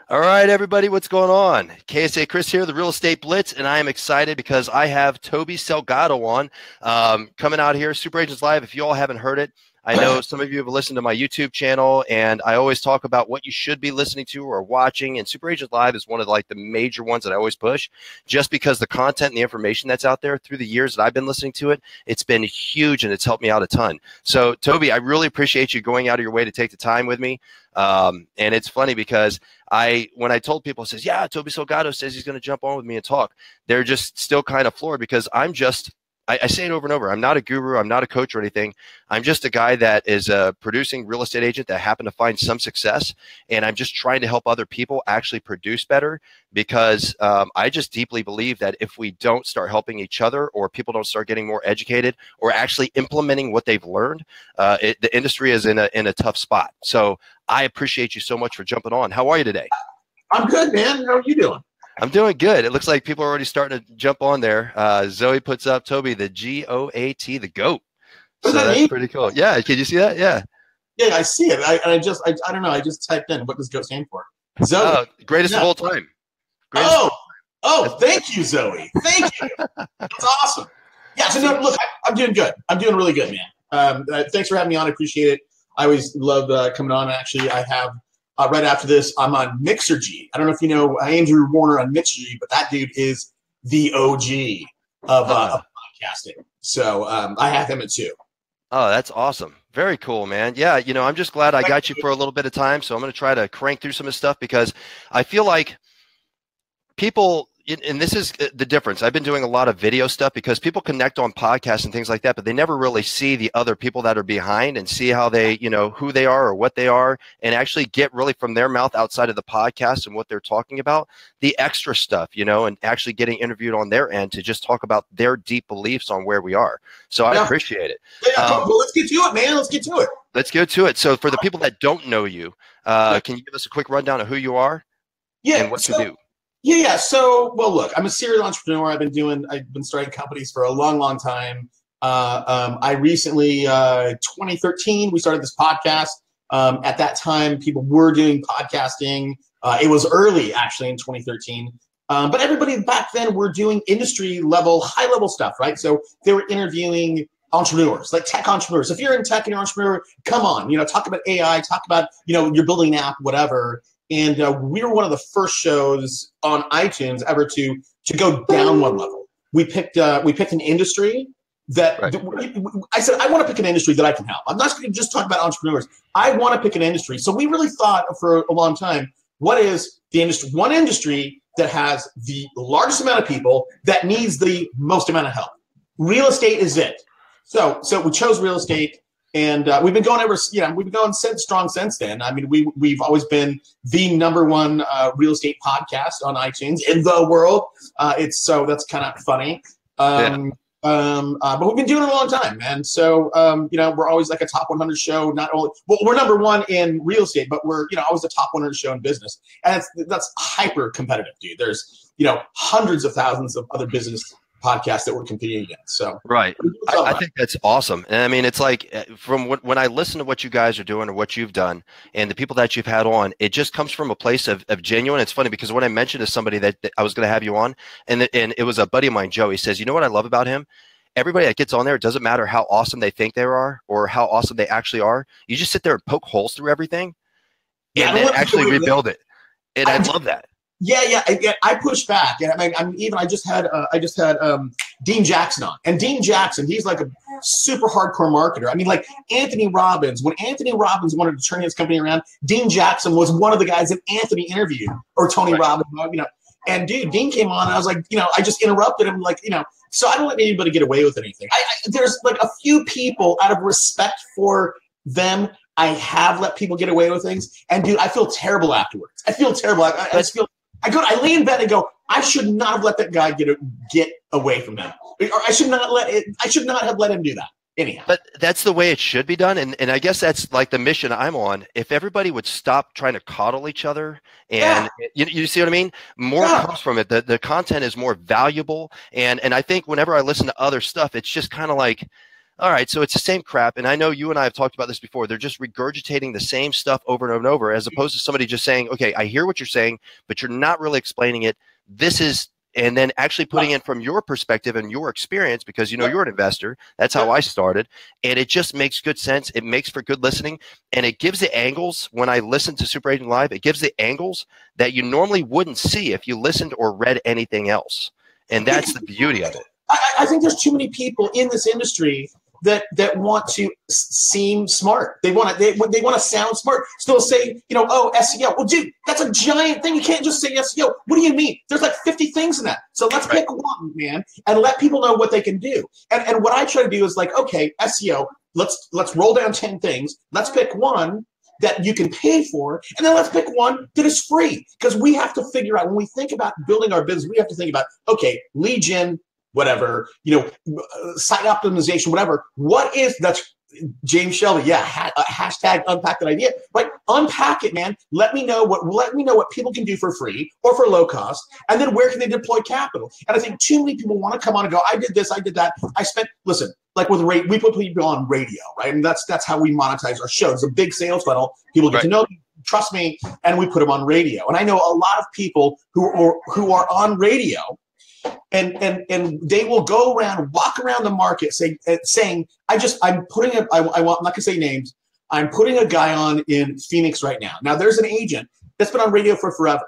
All right, everybody, what's going on? KSA Kris here, the Real Estate Blitz, and I am excited because I have Toby Salgado on coming out here, Super Agents Live. If you all haven't heard it, I know some of you have listened to my YouTube channel, and I always talk about what you should be listening to or watching, and Super Agents Live is one of the major ones that I always push, just because the content and the information that's out there through the years that I've been listening to it, it's been huge, and it's helped me out a ton. So, Toby, I really appreciate you going out of your way to take the time with me. And it's funny because when I told people, it says, yeah, Toby Salgado says he's going to jump on with me and talk. They're just still kind of floored because I say it over and over. I'm not a guru. I'm not a coach or anything. I'm just a guy that is a producing real estate agent that happened to find some success. And I'm just trying to help other people actually produce better because I just deeply believe that if we don't start helping each other or people don't start getting more educated or actually implementing what they've learned, the industry is in a tough spot. So I appreciate you so much for jumping on. How are you today? I'm good, man. How are you doing? I'm doing good. It looks like people are already starting to jump on there. Zoe puts up Toby, the GOAT, the GOAT. So that's pretty cool. Yeah. Can you see that? Yeah. Yeah, I see it. I don't know. I just typed in what does GOAT stand for. Zoe. Greatest of all time. Thank you, Zoe. Thank you. That's awesome. Yeah. So no, look, I'm doing good. I'm doing really good, man. Thanks for having me on. I appreciate it. I always love coming on. Actually, I have. Right after this, I'm on Mixergy. I don't know if you know Andrew Warner on Mixergy, but that dude is the OG of podcasting. So I have him at 2. Oh, that's awesome. Very cool, man. Yeah, I'm just glad I got you for a little bit of time. So I'm going to try to crank through some of this stuff because I feel like people, and this is the difference. I've been doing a lot of video stuff because people connect on podcasts and things like that, but they never really see the other people that are behind and see how they, who they are or what they are, and actually get really from their mouth outside of the podcast and what they're talking about, the extra stuff, and actually getting interviewed on their end to just talk about their deep beliefs on where we are. So I appreciate it. Yeah, well, let's get to it, man. Let's get to it. Let's get to it. So for the people that don't know you, can you give us a quick rundown of who you are and what you do? Yeah. So, well, look, I'm a serial entrepreneur. I've been starting companies for a long, long time. I recently, 2013, we started this podcast. At that time, people were doing podcasting. It was early, actually, in 2013. But everybody back then were doing industry level, high level stuff, right? So they were interviewing entrepreneurs, like tech entrepreneurs. If you're in tech and you're an entrepreneur, come on, talk about AI, talk about, you're building an app, whatever. And we were one of the first shows on iTunes ever to go down one level. We picked an industry that I said, I want to pick an industry that I can help. I'm not going to just talk about entrepreneurs. I want to pick an industry. So we really thought for a long time, what is the industry? One industry that has the largest amount of people that needs the most amount of help. Real estate is it. So we chose real estate. And we've been going strong since then. I mean, we've always been the #1 real estate podcast on iTunes in the world. That's kind of funny. But we've been doing it a long time, man. So we're always like a top 100 show. Not only we're #1 in real estate, but we're always a top 100 show in business, and that's hyper competitive, dude. There's hundreds of thousands of other business podcasts that we're competing against. So I think that's awesome. And I mean, it's like from when I listen to what you guys are doing or what you've done and the people that you've had on, it just comes from a place of genuine. It's funny because when I mentioned to somebody that I was going to have you on, and it was a buddy of mine, Joe, he says, you know what I love about him? Everybody that gets on there, it doesn't matter how awesome they think they are or how awesome they actually are. You just sit there and poke holes through everything and then actually rebuild it. And I love that. Yeah. I push back. And I just had Dean Jackson on, and Dean Jackson, he's like a super hardcore marketer. I mean, like Anthony Robbins. When Anthony Robbins wanted to turn his company around, Dean Jackson was one of the guys that Anthony interviewed, or Tony Robbins. And dude, Dean came on, and I was like, I just interrupted him, So I don't let anybody get away with anything. There's like a few people, out of respect for them, I have let people get away with things, and dude, I feel terrible afterwards. I feel terrible. I just feel. I lay in bed and go, I should not have let that guy get away from him. Or I should not have let him do that. Anyhow. But that's the way it should be done. And I guess that's like the mission I'm on. If everybody would stop trying to coddle each other and you see what I mean? More comes from it. The content is more valuable. And I think whenever I listen to other stuff, it's just kind of like All right, so it's the same crap, and I know you and I have talked about this before. They're just regurgitating the same stuff over and over and over, as opposed to somebody just saying, okay, I hear what you're saying, but you're not really explaining it. This is, and then actually putting in from your perspective and your experience, because you know you're an investor. That's how I started, and it just makes good sense. It makes for good listening, and it gives the angles. When I listen to Super Agent Live, it gives the angles that you normally wouldn't see if you listened or read anything else, and that's the beauty of it. I think there's too many people in this industry that want to seem smart. They want to sound smart. So they'll say, oh, SEO. Well, dude, that's a giant thing. You can't just say SEO. What do you mean? There's like 50 things in that. So let's pick one, man, and let people know what they can do. And what I try to do is like, okay, SEO, let's roll down 10 things. Let's pick one that you can pay for, and then let's pick one that is free. Because we have to figure out, when we think about building our business, we have to think about, okay, lead gen, whatever, site optimization, whatever. That's James Shelby. Yeah, hashtag unpack that idea. Right, unpack it, man. Let me know what people can do for free or for low cost, and then where can they deploy capital. And I think too many people want to come on and go, I did this, I did that. Listen, like with radio, we put people on radio, right? And that's how we monetize our show. It's a big sales funnel. People get to know you, trust me, and we put them on radio. And I know a lot of people who are on radio. And they will walk around the market saying, I'm not gonna say names. I'm putting a guy on in Phoenix right now. Now there's an agent that's been on radio for forever.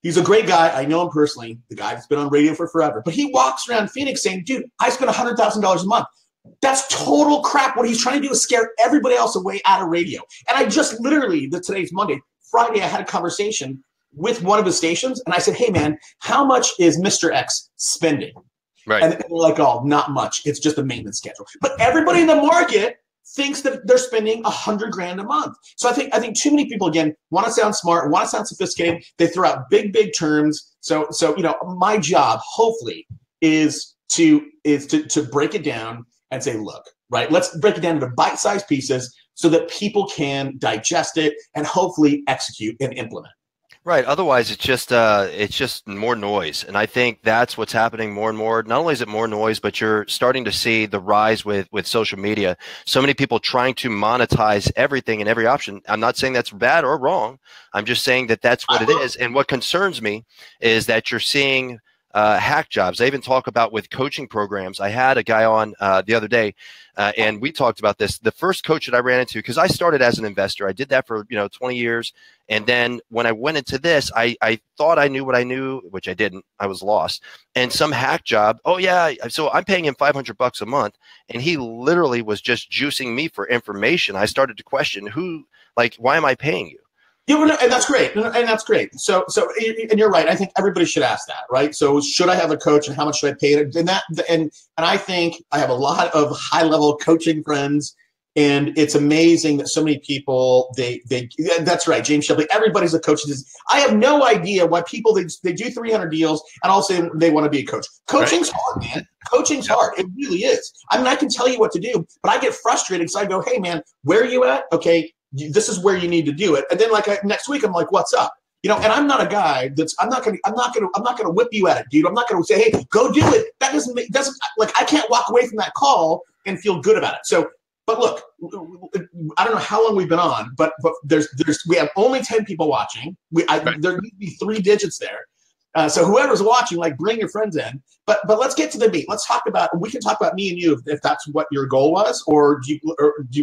He's a great guy. I know him personally. The guy that's been on radio for forever. But he walks around Phoenix saying, dude, I spend $100,000 a month. That's total crap. What he's trying to do is scare everybody else away out of radio. And I just literally, today's Monday, Friday, I had a conversation with one of the stations, and I said, hey, man, how much is Mr. X spending? Right. And they're like, oh, not much. It's just a maintenance schedule. But everybody in the market thinks that they're spending $100,000 a month. So I think too many people, again, want to sound smart, want to sound sophisticated. They throw out big terms. So my job, hopefully, is to break it down and say, look, right, let's break it down into bite-sized pieces so that people can digest it and hopefully execute and implement. Right. Otherwise, it's just more noise. And I think that's what's happening more and more. Not only is it more noise, but you're starting to see the rise with social media. So many people trying to monetize everything and every option. I'm not saying that's bad or wrong. I'm just saying that that's what it is. And what concerns me is that you're seeing hack jobs. I even talk about with coaching programs. I had a guy on the other day, and we talked about this. The first coach that I ran into, because I started as an investor, I did that for 20 years, and then when I went into this, I thought I knew what I knew, which I didn't. I was lost. And some hack job. Oh yeah, so I'm paying him $500 a month, and he literally was just juicing me for information. I started to question why am I paying you? Yeah, and that's great, and that's great. So, and you're right. I think everybody should ask that, right? So, should I have a coach, and how much should I pay? And I think I have a lot of high-level coaching friends, and it's amazing that so many people that's right, James Shelby. Everybody's a coach. I have no idea why people they do 300 deals and all of a sudden they want to be a coach. Coaching's hard, man. Coaching's hard. It really is. I mean, I can tell you what to do, but I get frustrated because I go, hey, man, where are you at? Okay. This is where you need to do it. And then next week, I'm like, what's up? And I'm not a guy I'm not going to whip you at it, dude. I'm not going to say, hey, go do it. That doesn't I can't walk away from that call and feel good about it. So, but look, I don't know how long we've been on, but we have only 10 people watching. There need to be 3 digits there. So whoever's watching, bring your friends in. But let's get to the meat. We can talk about me and you if that's what your goal was, or do you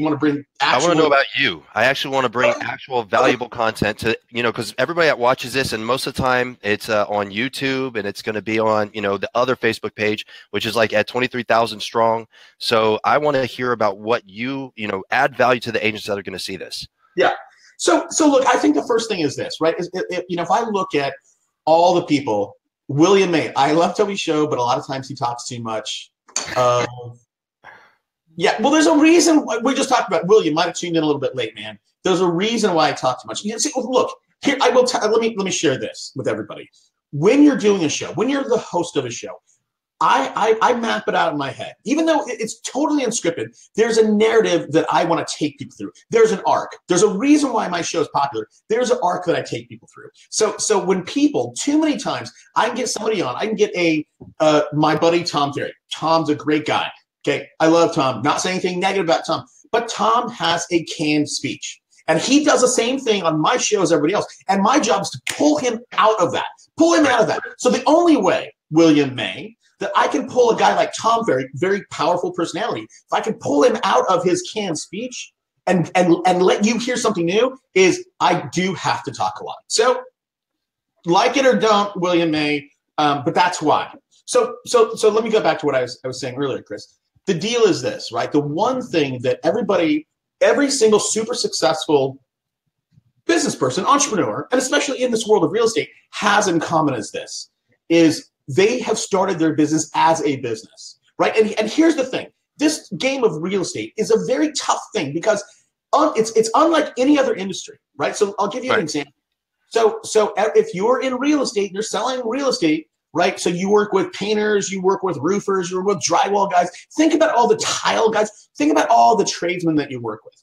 want to bring actual? I want to know about you. I actually want to bring actual valuable content to, because everybody that watches this, and most of the time it's on YouTube, and it's going to be on, the other Facebook page, which is at 23,000 strong. So I want to hear about what you add value to the agents that are going to see this. Yeah. So look, I think the first thing is this, right? If I look at all the people, William May. I love Toby's show, but a lot of times he talks too much. Yeah, well, there's a reason. We just talked about William. Might have tuned in a little bit late, man. There's a reason why I talk too much. See, look, here I will. Let me share this with everybody. When you're doing a show, when you're the host of a show, I map it out in my head. Even though it's totally unscripted, there's a narrative that I want to take people through. There's an arc. There's a reason why my show is popular. There's an arc that I take people through. So when people, too many times, I can get somebody on. I can get my buddy Tom Ferry. Tom's a great guy. Okay, I love Tom. Not saying anything negative about Tom, but Tom has a canned speech. And he does the same thing on my show as everybody else. And my job is to pull him out of that. Pull him out of that. So the only way, William May, that I can pull a guy like Tom, very, very powerful personality, if I can pull him out of his canned speech and let you hear something new, is I do have to talk a lot. So like it or don't, William May, but that's why. So let me go back to what I was saying earlier, Chris. The deal is this, right? The one thing that every single super successful business person, entrepreneur, and especially in this world of real estate has in common is this, is they have started their business as a business, right? And here's the thing. This game of real estate is a very tough thing because it's unlike any other industry, right? So I'll give you an example. So if you're in real estate, you're selling real estate, right? So you work with painters, you work with roofers, you work with drywall guys. Think about all the tile guys. Think about all the tradesmen that you work with.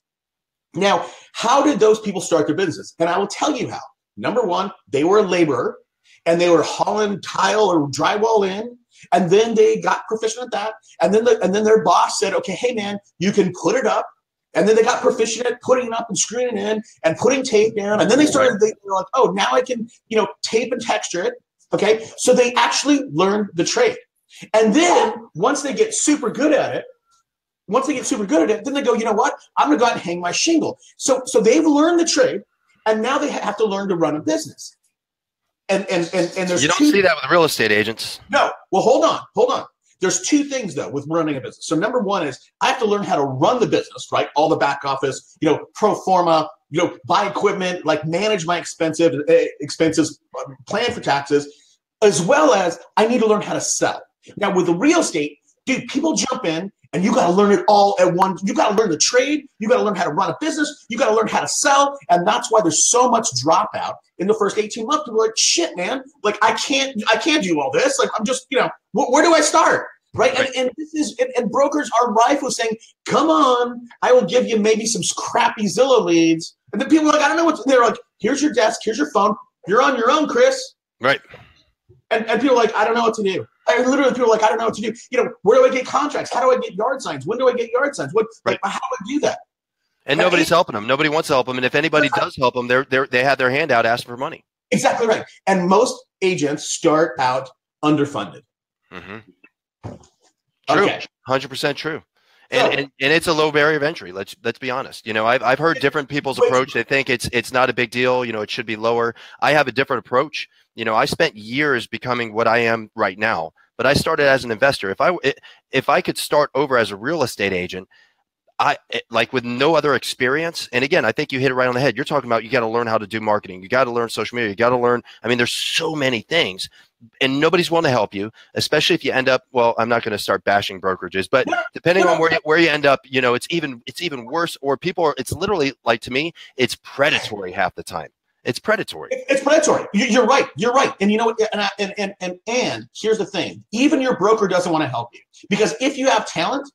Now, how did those people start their business? And I will tell you how. Number one, they were a laborer, and they were hauling tile or drywall in, and then they got proficient at that. And then their boss said, okay, hey, man, you can put it up. And then they got proficient at putting it up and screwing it in and putting tape down. And then they were like, oh, now I can, tape and texture it. Okay, so they actually learned the trade. And then once they get super good at it, then they go, you know what? I'm going to go out and hang my shingle. So they've learned the trade, and now they have to learn to run a business. And there's you don't see that with real estate agents. No. Well, hold on. There's two things, though, with running a business. So number one is I have to learn how to run the business, right? All the back office, pro forma, buy equipment, like manage my expenses, plan for taxes, as well as I need to learn how to sell. Now, with the real estate, dude, people jump in and you got to learn it all at once. You got to learn the trade. You got to learn how to run a business. You got to learn how to sell. And that's why there's so much dropout in the first 18 months. People are like, shit, man, like I can't do all this. Like, I'm just, where do I start? Right. And this is, and brokers are rife with saying, come on, I will give you maybe some crappy Zillow leads. And then people are like, I don't know what they're like. Here's your desk. Here's your phone. You're on your own, Chris. Right. And people are like, I don't know what to do. People are like, I don't know what to do. Where do I get contracts? How do I get yard signs? When do I get yard signs? How do I do that? And nobody's helping them. Nobody wants to help them. And if anybody does help them, they have their hand out asking for money. Exactly right. And most agents start out underfunded. Mm-hmm. True. Okay. 100% true. And it's a low barrier of entry. Let's be honest. I've heard different people's approach. They think it's not a big deal. It should be lower. I have a different approach. I spent years becoming what I am right now, but I started as an investor. If I could start over as a real estate agent, like with no other experience. And again, I think you hit it right on the head. You're talking about, you got to learn how to do marketing. You got to learn social media. You got to learn. I mean, there's so many things, and nobody's willing to help you, especially if you end up, well, I'm not going to start bashing brokerages, but depending on where you end up, it's even worse, or it's literally, like, to me, it's predatory half the time. It's predatory. It's predatory. You're right. You're right. And you know what? And here's the thing. Even your broker doesn't want to help you, because if you have talent,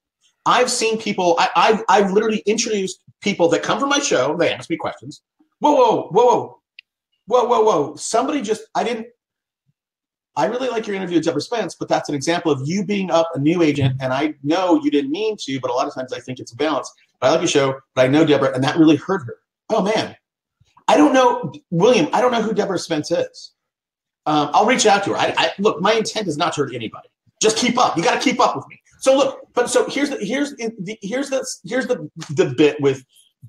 I've seen people, I've literally introduced people that come from my show. They ask me questions. Whoa. Somebody just, I really like your interview with Deborah Spence, but that's an example of you being up a new agent. And I know you didn't mean to, but a lot of times I think it's a balance. But I like your show, but I know Deborah, and that really hurt her. Oh, man. I don't know, William, I don't know who Deborah Spence is. I'll reach out to her. Look, my intent is not to hurt anybody. Just keep up. You got to keep up with me. So look, so here's the bit with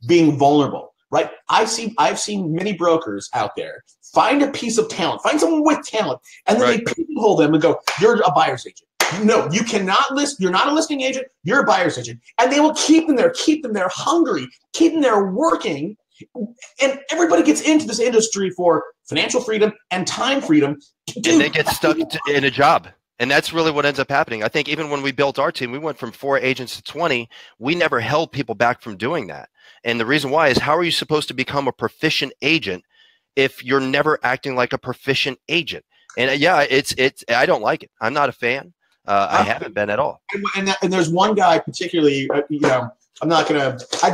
being vulnerable, right? I've seen many brokers out there find a piece of talent, find someone with talent, and then they pigeonhole them and go, "You're a buyer's agent." No, you cannot list. You're not a listing agent. You're a buyer's agent, and they will keep them there hungry, keep them there working. And everybody gets into this industry for financial freedom and time freedom. Dude, and they get stuck in a job. And that's really what ends up happening. I think even when we built our team, we went from 4 agents to 20. We never held people back from doing that. And the reason why is, how are you supposed to become a proficient agent if you're never acting like a proficient agent? And yeah, I don't like it. I'm not a fan. I haven't been at all. And there's one guy particularly, I'm not going to, I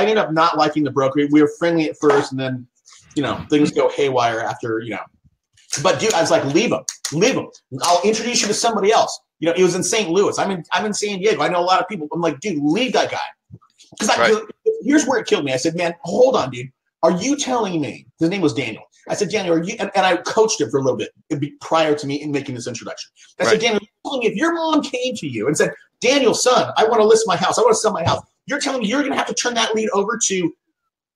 ended up not liking the broker. We were friendly at first, and then, things go haywire after, But dude, I was like, leave him. I'll introduce you to somebody else. it was in St. Louis. I'm in San Diego. I know a lot of people. I'm like, dude, leave that guy. Because here's where it killed me. I said, man, hold on, dude. Are you telling me, his name was Daniel. I said, Daniel, are you, and I coached him for a little bit prior to me in making this introduction. I said, Daniel, you're telling me if your mom came to you and said, Daniel, son, I want to list my house. I want to sell my house. You're telling me you're going to have to turn that lead over to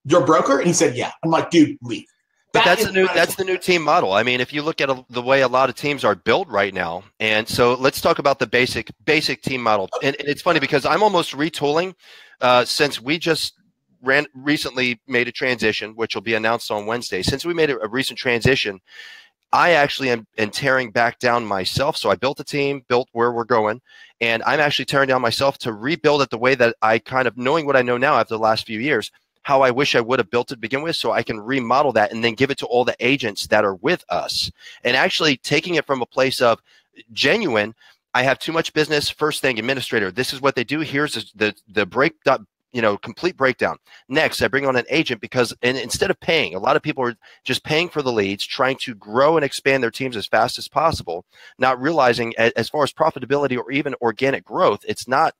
your broker? And he said, yeah. I'm like, dude, leave. But that's the new team model. I mean, if you look at the way a lot of teams are built right now, and so let's talk about the basic team model. And it's funny because I'm almost retooling since we just recently made a transition, which will be announced on Wednesday. Since we made a recent transition, I actually am tearing back down myself. So I built a team, built where we're going, and I'm actually tearing down myself to rebuild it the way that I kind of, knowing what I know now after the last few years, how I wish I would have built it to begin with, so I can remodel that and then give it to all the agents that are with us. And actually taking it from a place of genuine, I have too much business, first thing, administrator, this is what they do, here's the breakdown, complete breakdown. Next, I bring on an agent because instead of paying, a lot of people are just paying for the leads, trying to grow and expand their teams as fast as possible, not realizing as far as profitability or even organic growth, it's not,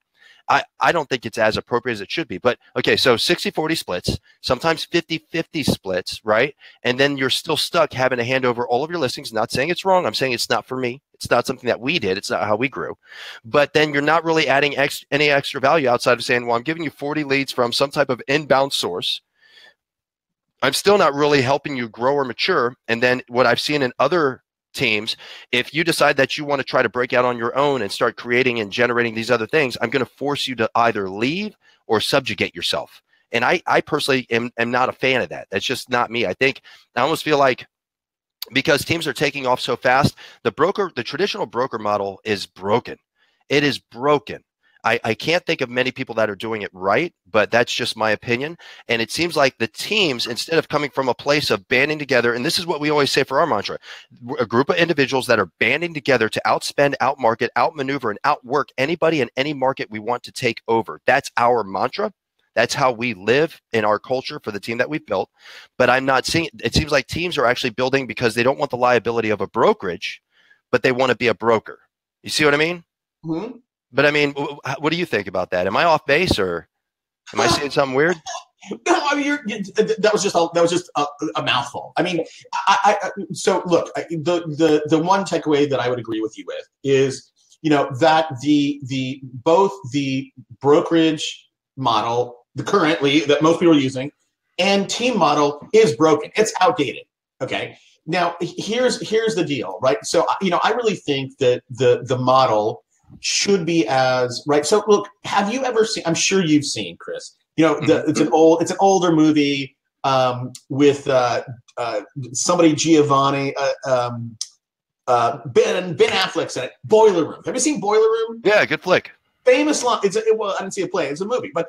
I don't think it's as appropriate as it should be. But okay, so 60-40 splits, sometimes 50-50 splits, right? And then you're still stuck having to hand over all of your listings. Not saying it's wrong. I'm saying it's not for me. It's not something that we did. It's not how we grew. But then you're not really adding any extra value outside of saying, well, I'm giving you 40 leads from some type of inbound source. I'm still not really helping you grow or mature. And then what I've seen in other teams, if you decide that you want to try to break out on your own and start creating and generating these other things, I'm going to force you to either leave or subjugate yourself. And I personally am not a fan of that. That's just not me. I almost feel like because teams are taking off so fast, the traditional broker model is broken. It is broken. I can't think of many people that are doing it right, but that's just my opinion. And it seems like the teams, instead of coming from a place of banding together, and this is what we always say for our mantra, a group of individuals that are banding together to outspend, outmarket, outmaneuver, and outwork anybody in any market we want to take over. That's our mantra. That's how we live in our culture for the team that we've built. But I'm not seeing, it seems like teams are actually building because they don't want the liability of a brokerage, but they want to be a broker. You see what I mean? Mm-hmm. But I mean, what do you think about that? Am I off base or am I saying something weird? No, I mean that was just a mouthful. I mean, so look, the one takeaway that I would agree with you with is that both the brokerage model, the currently that most people are using, and team model is broken. It's outdated. Okay. Now here's the deal, right? So I really think that the model should be as right. So look, have you ever seen? I'm sure you've seen, Chris. It's an older movie with somebody Giovanni, Ben Affleck's in it. Boiler Room. Have you seen Boiler Room? Yeah, good flick. Famous line. Well, I didn't see a play. It's a movie, but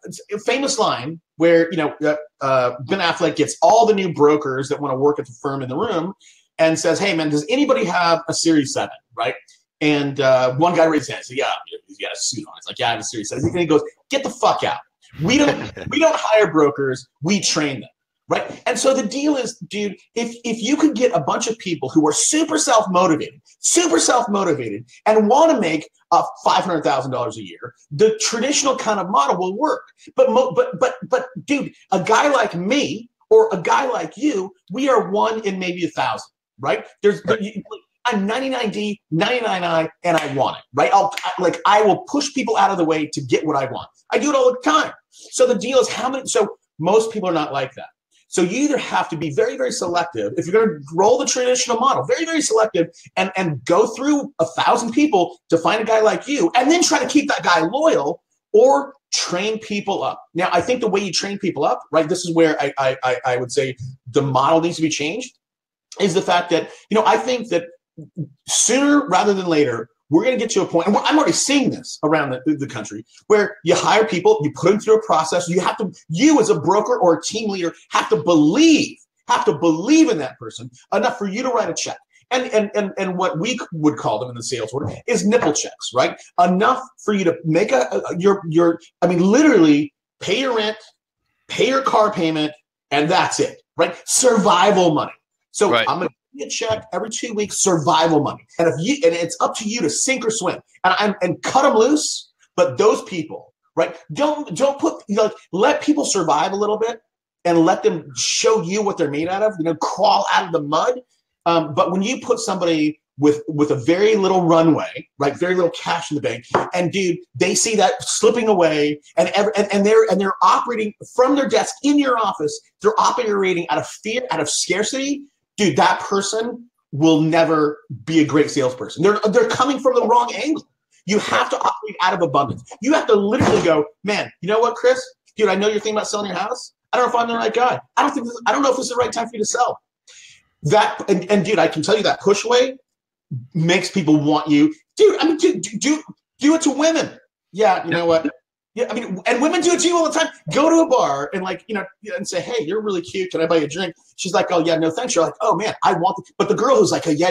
it's a famous line where Ben Affleck gets all the new brokers that want to work at the firm in the room and says, "Hey, man, does anybody have a Series 7?" Right? And one guy raised his hand and said, "Yeah, he's got a suit on." It's like, "Yeah, I have a Series 7." And he goes, "Get the fuck out. We don't hire brokers. We train them." Right. And so the deal is, dude, if you could get a bunch of people who are super self-motivated and want to make $500,000 a year, the traditional kind of model will work. But dude, a guy like me or a guy like you, we are one in maybe 1,000. Right. I'm 99D, 99I, and I want it, right? I will push people out of the way to get what I want. I do it all the time. So the deal is so most people are not like that. So you either have to be very, very selective. If you're going to roll the traditional model, very, very selective and go through 1,000 people to find a guy like you and then try to keep that guy loyal or train people up. Now, I think the way you train people up, right, this is where I would say the model needs to be changed, is the fact that, I think that sooner rather than later, we're going to get to a point, and I'm already seeing this around the country, where you hire people, you put them through a process. You as a broker or a team leader have to believe in that person enough for you to write a check. And what we would call them in the sales world is nipple checks, right? Enough for you to make literally pay your rent, pay your car payment, and that's it, right? Survival money. So Right. I'm going to give you a check every 2 weeks, survival money. And it's up to you to sink or swim and cut them loose. But those people, right? Don't put, let people survive a little bit and let them show you what they're made out of, crawl out of the mud. But when you put somebody with a very little runway, right, very little cash in the bank, and dude, they see that slipping away, and they're operating from their desk in your office. They're operating out of fear, out of scarcity. Dude, that person will never be a great salesperson. They're coming from the wrong angle. You have to operate out of abundance. You have to literally go, man, you know what, Chris? Dude, I know you're thinking about selling your house. I don't know if I'm the right guy. I don't know if this is the right time for you to sell. That and dude, I can tell you that push away makes people want you. Dude, I mean, do it to women. Yeah, you know what? Yeah, I mean, and women do it to you all the time. Go to a bar and and say, hey, you're really cute. Can I buy you a drink? She's like, oh yeah, no thanks. You're like, oh man, I want it. But the girl who's like, yeah,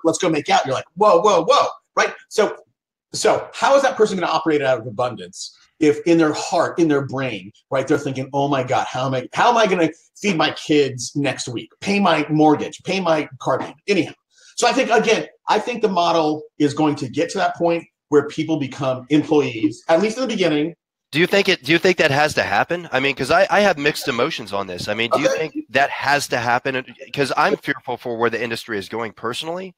let's go make out. You're like, whoa, right? So how is that person going to operate out of abundance if in their heart, in their brain, right, they're thinking, oh my God, how am I going to feed my kids next week, pay my mortgage, pay my car payment? Anyhow, so I think the model is going to get to that point where people become employees, at least in the beginning. Do you think that has to happen? I mean, because I have mixed emotions on this. I mean, do you think that has to happen? Because I'm fearful for where the industry is going personally.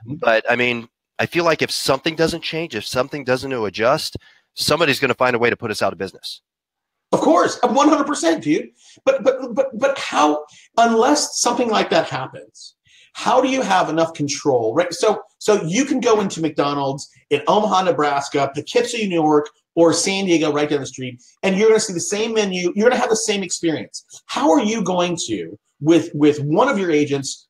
But I mean, I feel like if something doesn't change, if something doesn't adjust, somebody's going to find a way to put us out of business. Of course, 100%, dude. But how, unless something like that happens, how do you have enough control, right? So you can go into McDonald's in Omaha, Nebraska, Poughkeepsie, New York, or San Diego right down the street, and you're going to see the same menu. You're going to have the same experience. How are you going to, with one of your agents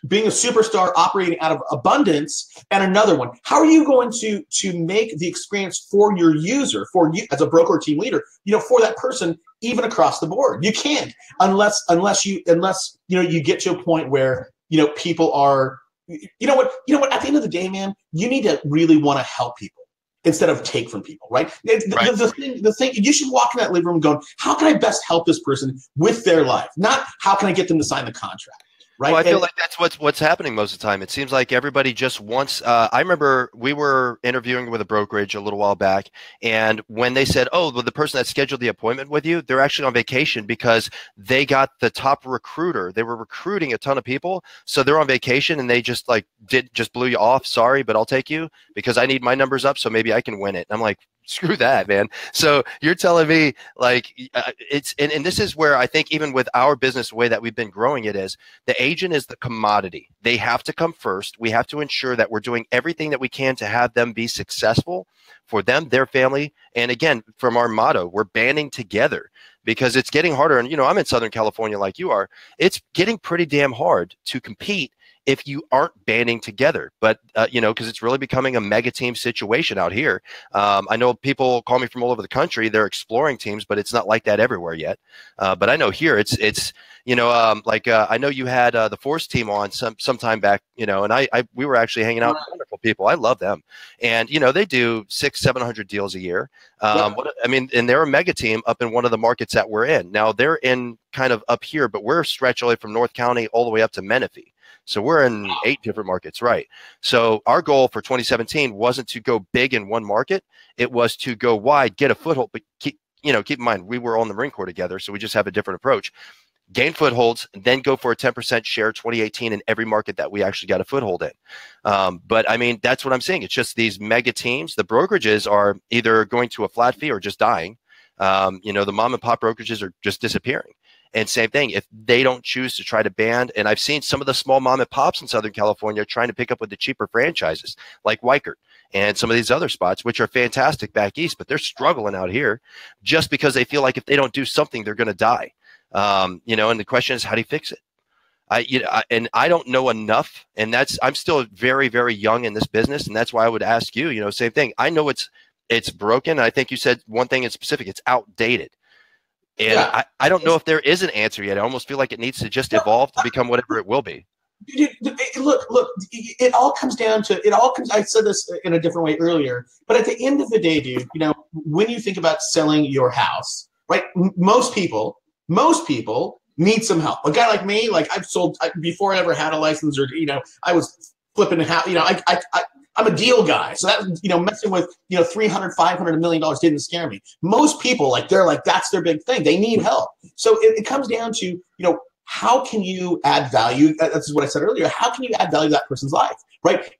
being a superstar operating out of abundance and another one, how are you going to make the experience for your user, for you as a broker or team leader, for that person, even across the board? You can't unless you get to a point where people are, at the end of the day, man, you need to really want to help people instead of take from people, right? The thing, you should walk in that living room going, how can I best help this person with their life? Not how can I get them to sign the contract? Right. Well, I feel like that's what's happening most of the time. It seems like everybody just wants. I remember we were interviewing with a brokerage a little while back, and when they said, "Oh, well, the person that scheduled the appointment with you, they're actually on vacation because they got the top recruiter. They were recruiting a ton of people, so they're on vacation, and they just blew you off. Sorry, but I'll take you because I need my numbers up, so maybe I can win it." And I'm like, screw that, man. So you're telling me it's and this is where I think even with our business, the way that we've been growing it is the agent is the commodity. They have to come first. We have to ensure that we're doing everything that we can to have them be successful for them, their family. And again, from our motto, we're banding together because it's getting harder. And, I'm in Southern California like you are. It's getting pretty damn hard to compete if you aren't banding together, but because it's really becoming a mega team situation out here. I know people call me from all over the country. They're exploring teams, but it's not like that everywhere yet. But I know here it's I know you had the Force team on some time back, and we were actually hanging out with wonderful people. I love them, and they do 600-700 deals a year. And they're a mega team up in one of the markets that we're in. Now they're in kind of up here, but we're stretched away from North County all the way up to Menifee. So we're in 8 different markets, right? So our goal for 2017 wasn't to go big in one market. It was to go wide, get a foothold, but keep in mind, we were on the Marine Corps together, so we just have a different approach. Gain footholds, then go for a 10% share 2018 in every market that we actually got a foothold in. But I mean, that's what I'm saying. It's just these mega teams. The brokerages are either going to a flat fee or just dying. The mom and pop brokerages are just disappearing. And same thing, if they don't choose to try to band, and I've seen some of the small mom and pops in Southern California trying to pick up with the cheaper franchises like Weichert and some of these other spots, which are fantastic back east, but they're struggling out here just because they feel like if they don't do something, they're going to die. And the question is, how do you fix it? I don't know enough, and I'm still very, very young in this business, and that's why I would ask you, same thing. I know it's broken. I think you said one thing in specific, it's outdated. And yeah. I don't know if there is an answer yet. I almost feel like it needs to just evolve to become whatever it will be. Look, it all comes down to, I said this in a different way earlier, but at the end of the day, dude, when you think about selling your house, right? Most people needs some help. A guy like me, like I've sold before I ever had a license, or I was flipping I'm a deal guy. So that, messing with, $300, $500, $1 million didn't scare me. Most people, they're like, that's their big thing. They need help. So it comes down to, how can you add value? This is what I said earlier. How can you add value to that person's life, right?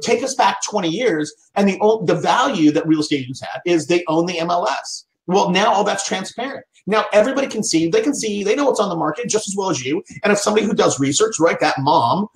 Take us back 20 years, and the value that real estate agents had is they own the MLS. Well, now all that's transparent. Now everybody can see, they know what's on the market just as well as you. And if somebody who does research, right, that mom,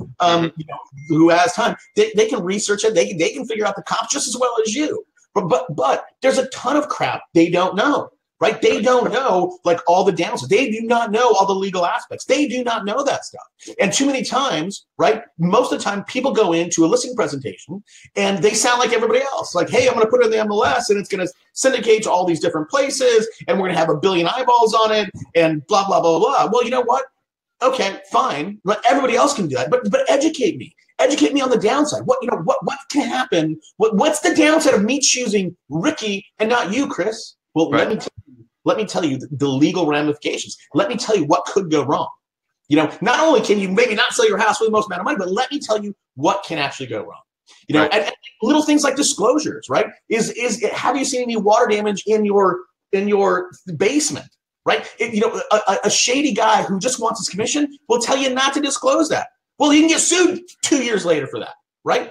who has time, they can research it. They can figure out the comps just as well as you. But there's a ton of crap they don't know, right? They don't know all the downsides. They do not know all the legal aspects. They do not know that stuff. And too many times, right? Most of the time people go into a listing presentation and they sound like everybody else. Like, hey, I'm going to put it in the MLS and it's going to syndicate to all these different places and we're going to have 1 billion eyeballs on it and blah, blah, blah, blah. Well, you know what? Okay, fine. But everybody else can do that. But educate me. Educate me on the downside. What can happen? What's the downside of me choosing Ricky and not you, Chris? Well, right. Let me tell you the legal ramifications. Let me tell you what could go wrong. Not only can you maybe not sell your house for the most amount of money, but let me tell you what can actually go wrong. Right. And little things like disclosures, right? Have you seen any water damage in your basement? Right? A shady guy who just wants his commission will tell you not to disclose that. Well, he can get sued 2 years later for that, right?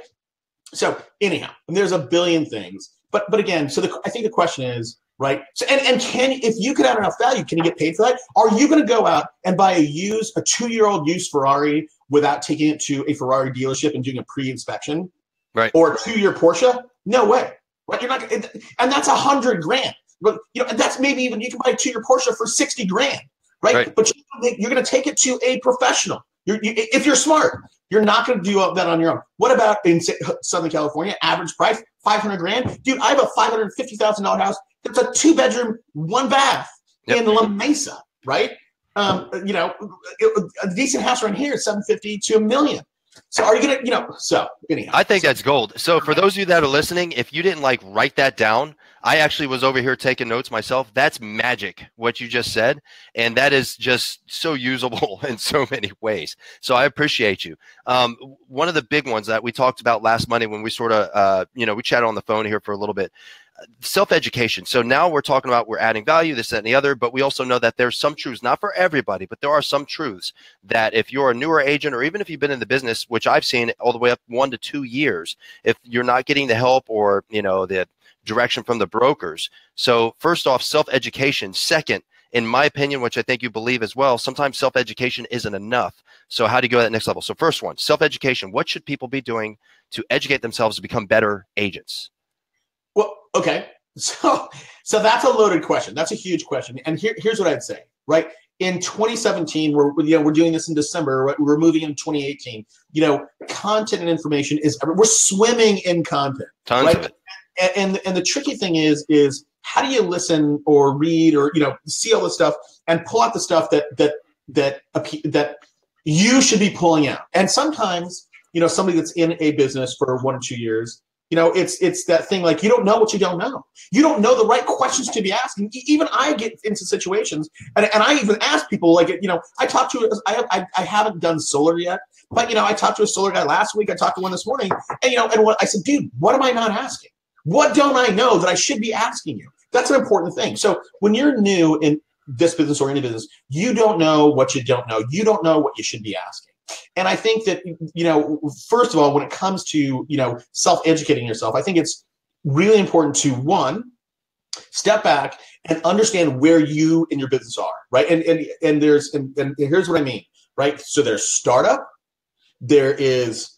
So anyhow, there's a billion things. But again, I think the question is, right? So and if you could add enough value, can you get paid for that? Are you going to go out and buy a 2-year-old used Ferrari without taking it to a Ferrari dealership and doing a pre-inspection? Right. Or a 2-year Porsche? No way. Right? You're not, and that's $100,000. But and that's maybe even you can buy a 2-year Porsche for $60,000, right? But you're going to take it to a professional. If you're smart, you're not going to do that on your own. What about in Southern California? Average price $500,000, dude. I have a $550,000 house. It's a 2-bedroom, 1 bath in La Mesa, right? A decent house around here is $750,000 to $1 million. So are you gonna, so anyhow. I think that's gold. So for those of you that are listening, if you didn't write that down, I actually was over here taking notes myself. That's magic, what you just said. And that is just so usable in so many ways. So I appreciate you. One of the big ones that we talked about last Monday when we sort of, we chatted on the phone here for a little bit, self-education. So now we're talking about we're adding value, this, that, and the other, but we also know that there's some truths, not for everybody, but there are some truths that if you're a newer agent or even if you've been in the business, which I've seen all the way up 1 to 2 years, if you're not getting the help or, the direction from the brokers. So first off, self-education. Second, in my opinion, which I think you believe as well, sometimes self-education isn't enough. So how do you go to that next level? So first one, self-education. What should people be doing to educate themselves to become better agents? Well, okay. So that's a loaded question. That's a huge question. And here's what I'd say, right? In 2017, we're doing this in December. Right? We're moving in 2018. Content and information we're swimming in content. Tons right? of it. And the tricky thing is how do you listen or read or see all this stuff and pull out the stuff that you should be pulling out? And sometimes somebody that's in a business for 1 or 2 years, it's that thing you don't know what you don't know. You don't know the right questions to be asking. Even I get into situations, and I even ask people I talked to I haven't done solar yet, but I talked to a solar guy last week. I talked to one this morning, and what I said, dude, what am I not asking? What don't I know that I should be asking you? That's an important thing. So when you're new in this business or any business, you don't know what you don't know. You don't know what you should be asking. And I think that, first of all, when it comes to, self-educating yourself, I think it's really important to, one, step back and understand where you in your business are, right? And here's what I mean, right? So there's startup, there is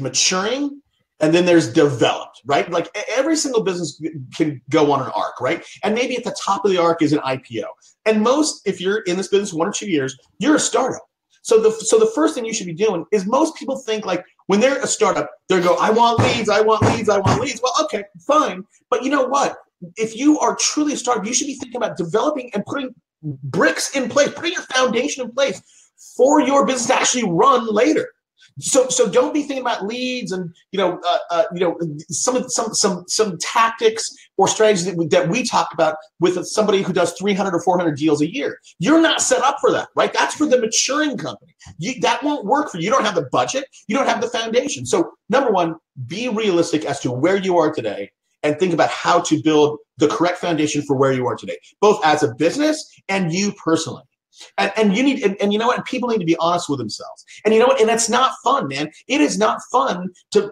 maturing, and then there's developed, right? Every single business can go on an arc, right? And maybe at the top of the arc is an IPO. And if you're in this business 1 or 2 years, you're a startup. So the first thing you should be doing is most people think when they're a startup, they go, I want leads, I want leads, I want leads. Well, okay, fine. But you know what? If you are truly a startup, you should be thinking about developing and putting bricks in place, putting your foundation in place for your business to actually run later. So don't be thinking about leads and some tactics or strategies that we talk about with somebody who does 300 or 400 deals a year. You're not set up for that, right? That's for the maturing company. That won't work for you. You don't have the budget. You don't have the foundation. So number one, be realistic as to where you are today and think about how to build the correct foundation for where you are today, both as a business and you personally. And you need, and you know what? People need to be honest with themselves. And you know what? And it's not fun, man. It is not fun to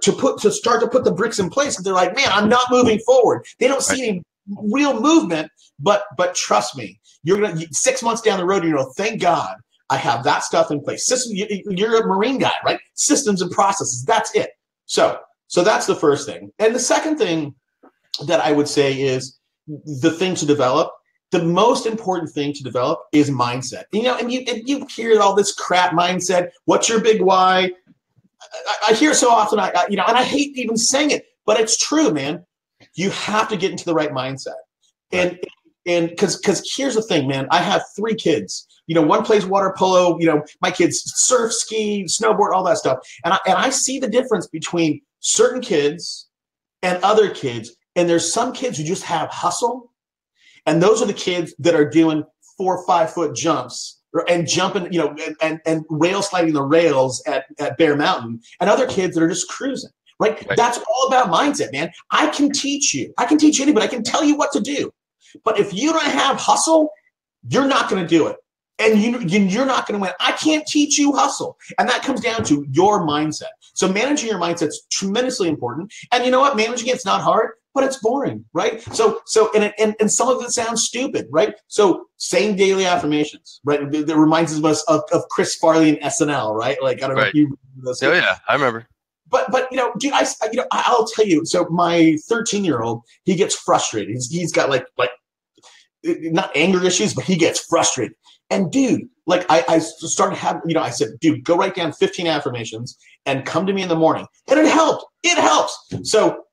start to put the bricks in place. They're like, man, I'm not moving forward. They don't see any real movement. But trust me, you're gonna 6 months down the road, thank God I have that stuff in place. You're a Marine guy, right? Systems and processes. That's it. So that's the first thing. And the second thing that I would say is the thing to develop. The most important thing to develop is mindset. And you hear all this crap mindset. What's your big why? I hear it so often. And I hate even saying it, but it's true, man. You have to get into the right mindset. And because here's the thing, man. I have 3 kids. One plays water polo. My kids surf, ski, snowboard, all that stuff. And I see the difference between certain kids and other kids. And there's some kids who just have hustle. And those are the kids that are doing 4 or 5 foot jumps and jumping, and rail sliding the rails at Bear Mountain, and other kids that are just cruising, right? That's all about mindset, man. I can teach you. I can teach anybody. I can tell you what to do. But if you don't have hustle, you're not going to do it. And you're not going to win. I can't teach you hustle. And that comes down to your mindset. So managing your mindset is tremendously important. And you know what? Managing it's not hard, but it's boring, right? So and some of it sounds stupid, right? So saying daily affirmations, right? That reminds us of Chris Farley and SNL, right? Like, I don't know if you remember those. Oh, yeah, I remember. But dude, I'll tell you. So my 13-year-old, he gets frustrated. He's got like not anger issues, but he gets frustrated. And dude, like I started having, I said, dude, go write down 15 affirmations and come to me in the morning. And it helped. It helps. So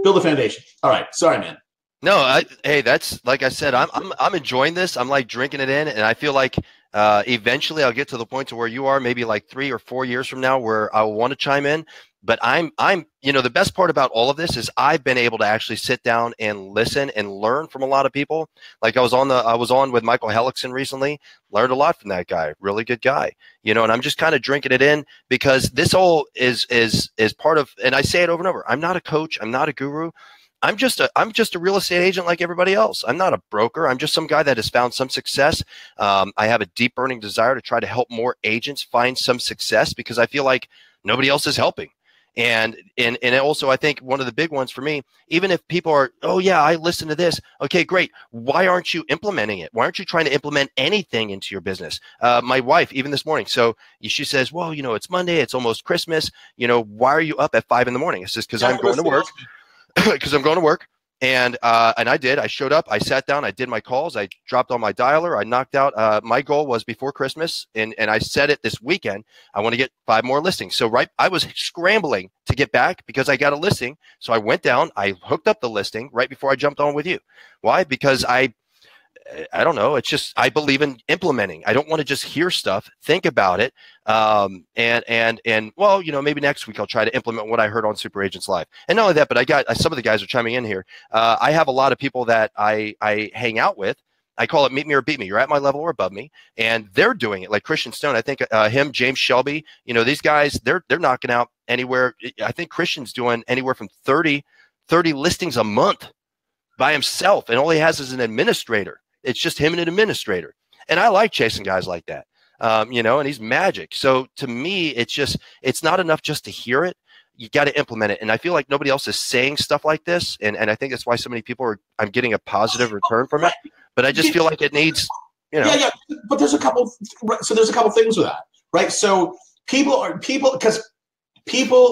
build a foundation. All right. Sorry, man. No, hey, that's like I said, I'm enjoying this. I'm like drinking it in, and I feel like eventually I'll get to the point to where you are, maybe like 3 or 4 years from now, where I will want to chime in. But I'm the best part about all of this is I've been able to actually sit down and listen and learn from a lot of people. Like I was on with Michael Hellickson recently, learned a lot from that guy, really good guy, and I'm just kind of drinking it in because this all is part of, and I say it over and over. I'm not a coach. I'm not a guru. I'm just a real estate agent like everybody else. I'm not a broker. I'm just some guy that has found some success. I have a deep burning desire to try to help more agents find some success because I feel like nobody else is helping. And also, I think one of the big ones for me, even if people are, oh yeah, I listen to this. Okay, great. Why aren't you implementing it? Why aren't you trying to implement anything into your business? My wife, even this morning, so she says, well, it's Monday, it's almost Christmas. Why are you up at 5 in the morning? It's just because I'm going to work. Because I'm going to work. And I did. I showed up. I sat down. I did my calls. I dropped on my dialer. I knocked out. My goal was before Christmas, and I said it this weekend. I want to get 5 more listings. So I was scrambling to get back because I got a listing. So I went down. I hooked up the listing right before I jumped on with you. Why? Because I don't know. It's just I believe in implementing. I don't want to just hear stuff. Think about it. And well, maybe next week I'll try to implement what I heard on Super Agents Live. And not only that, but I got some of the guys are chiming in here. I have a lot of people that I hang out with. I call it meet me or beat me. You're at my level or above me, and they're doing it. Like Christian Stone, I think him, James Shelby. These guys, they're knocking out anywhere. I think Christian's doing anywhere from 30 listings a month by himself, and all he has is an administrator. It's just him and an administrator. And I like chasing guys like that, and he's magic. So to me, it's not enough just to hear it. You got to implement it. And I feel like nobody else is saying stuff like this. And I think that's why so many people I'm getting a positive return from it. But I just feel like it needs, Yeah. But there's a couple things with that, right? So people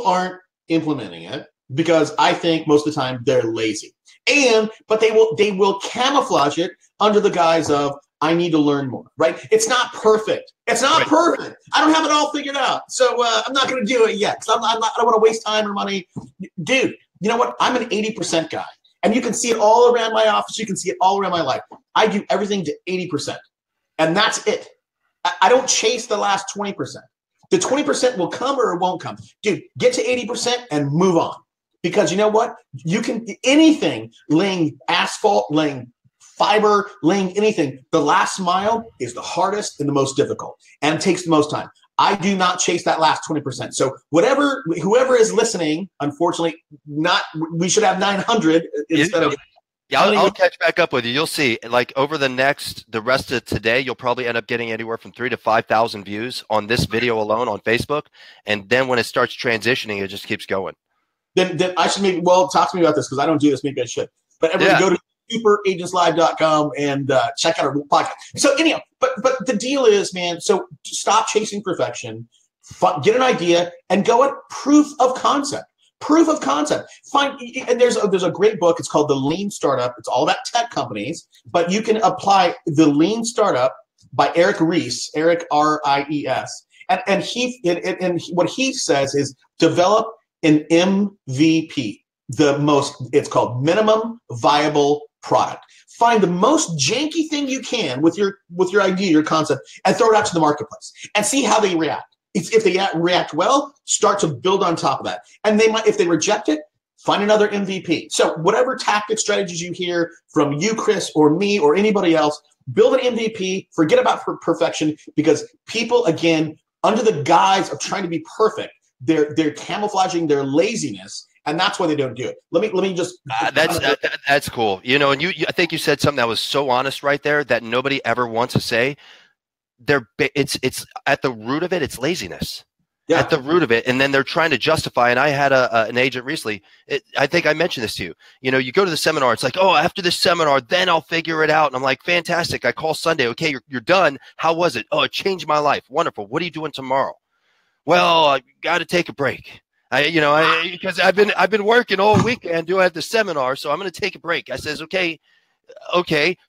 aren't implementing it because I think most of the time they're lazy. But they will camouflage it under the guise of I need to learn more, right? It's not perfect. It's not perfect. I don't have it all figured out, so I'm not going to do it yet because I don't want to waste time or money, dude. You know what? I'm an 80% guy, and you can see it all around my office. You can see it all around my life. I do everything to 80%, and that's it. I don't chase the last 20%. The 20% will come or it won't come. Dude, get to 80% and move on. Because you know what? You can anything, laying asphalt, laying fiber, laying anything. The last mile is the hardest and the most difficult and takes the most time. I do not chase that last 20%. So whoever is listening, unfortunately, we should have 900 instead of. Yeah, I'll catch back up with you. You'll see, like over the rest of today, you'll probably end up getting anywhere from 3,000 to 5,000 views on this video alone on Facebook. And then when it starts transitioning, it just keeps going. Then I should talk to me about this because I don't do this. Maybe I should. But everybody go to superagentslive.com and check out our podcast. So anyhow, but the deal is, man, so stop chasing perfection, get an idea, and go at proof of concept. Proof of concept. And there's a great book. It's called The Lean Startup. It's all about tech companies, but you can apply The Lean Startup by Eric Ries, Eric R-I-E-S. And what he says is develop an MVP. It's called minimum viable product. Find the most janky thing you can with your idea, your concept, and throw it out to the marketplace and see how they react. If they react well, start to build on top of that. And if they reject it, find another MVP. So whatever tactic strategies you hear from you, Chris, or me, or anybody else, build an MVP, forget about perfection, because people, again, under the guise of trying to be perfect, they're camouflaging their laziness, and that's why they don't do it. Let me just that's cool. You know, and I think you said something that was so honest right there that nobody ever wants to say. It's at the root of it. It's laziness. Yeah. At the root of it, and then they're trying to justify. And I had an agent recently. I think I mentioned this to you. You know, you go to the seminar. It's like, oh, after this seminar, then I'll figure it out. And I'm like, fantastic. I call Sunday. Okay, you're done. How was it? Oh, it changed my life. Wonderful. What are you doing tomorrow? Well, I got to take a break. Because I've been working all weekend doing at the seminar, so I'm going to take a break. I says, okay.